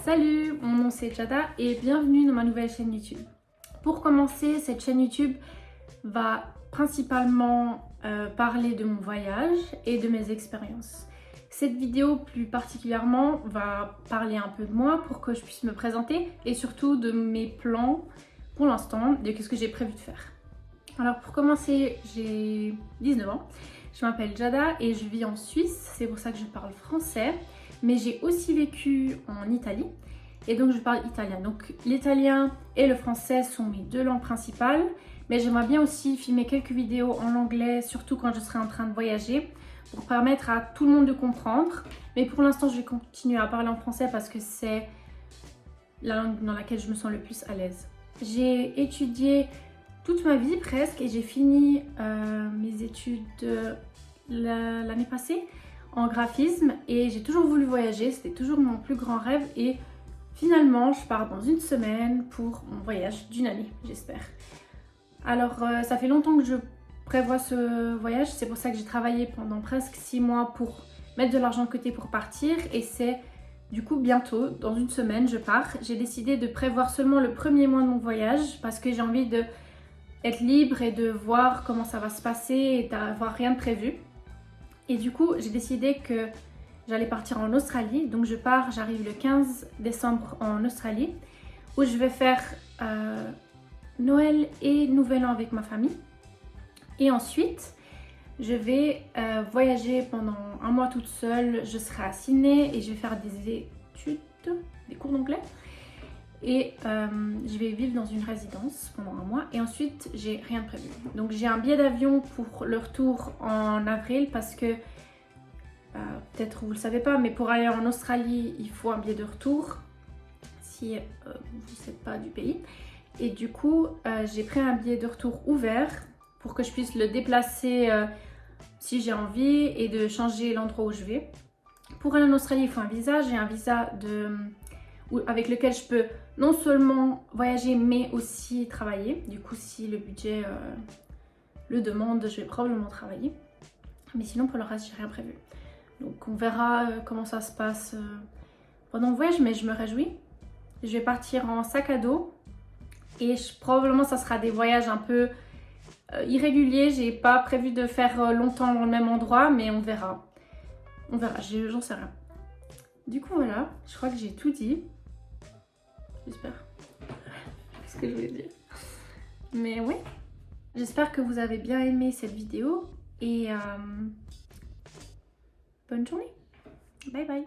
Salut, mon nom c'est Jada et bienvenue dans ma nouvelle chaîne YouTube. Pour commencer, cette chaîne YouTube va principalement parler de mon voyage et de mes expériences. Cette vidéo plus particulièrement va parler un peu de moi pour que je puisse me présenter et surtout de mes plans pour l'instant, de ce que j'ai prévu de faire. Alors pour commencer, j'ai 19 ans, je m'appelle Jada et je vis en Suisse, c'est pour ça que je parle français. Mais j'ai aussi vécu en Italie et donc je parle italien. Donc l'italien et le français sont mes deux langues principales, mais j'aimerais bien aussi filmer quelques vidéos en anglais, surtout quand je serai en train de voyager, pour permettre à tout le monde de comprendre. Mais pour l'instant, je vais continuer à parler en français parce que c'est la langue dans laquelle je me sens le plus à l'aise. J'ai étudié toute ma vie presque et j'ai fini mes études l'année passée en graphisme et j'ai toujours voulu voyager, c'était toujours mon plus grand rêve et finalement je pars dans une semaine pour mon voyage d'une année, j'espère. Alors ça fait longtemps que je prévois ce voyage, c'est pour ça que j'ai travaillé pendant presque 6 mois pour mettre de l'argent de côté pour partir et c'est du coup bientôt, dans une semaine je pars. J'ai décidé de prévoir seulement le premier mois de mon voyage parce que j'ai envie d'être libre et de voir comment ça va se passer et d'avoir rien de prévu. Et du coup, j'ai décidé que j'allais partir en Australie. Donc je pars, j'arrive le 15 décembre en Australie où je vais faire Noël et Nouvel An avec ma famille. Et ensuite, je vais voyager pendant un mois toute seule. Je serai à Sydney et je vais faire des études, des cours d'anglais. Et je vais vivre dans une résidence pendant un mois et ensuite j'ai rien de prévu. Donc j'ai un billet d'avion pour le retour en avril parce que peut-être vous le savez pas, mais pour aller en Australie il faut un billet de retour si vous n'êtes pas du pays. Et du coup j'ai pris un billet de retour ouvert pour que je puisse le déplacer si j'ai envie et de changer l'endroit où je vais. Pour aller en Australie il faut un visa, j'ai un visa avec lequel je peux non seulement voyager mais aussi travailler. Du coup si le budget le demande, je vais probablement travailler. Mais sinon pour le reste j'ai rien prévu. Donc on verra comment ça se passe pendant le voyage, mais je me réjouis. Je vais partir en sac à dos et probablement ça sera des voyages un peu irréguliers. J'ai pas prévu de faire longtemps dans le même endroit, mais on verra. On verra, j'en sais rien. Du coup voilà, je crois que j'ai tout dit. J'espère. C'est ce que je voulais dire. Mais ouais, j'espère que vous avez bien aimé cette vidéo et bonne journée. Bye bye.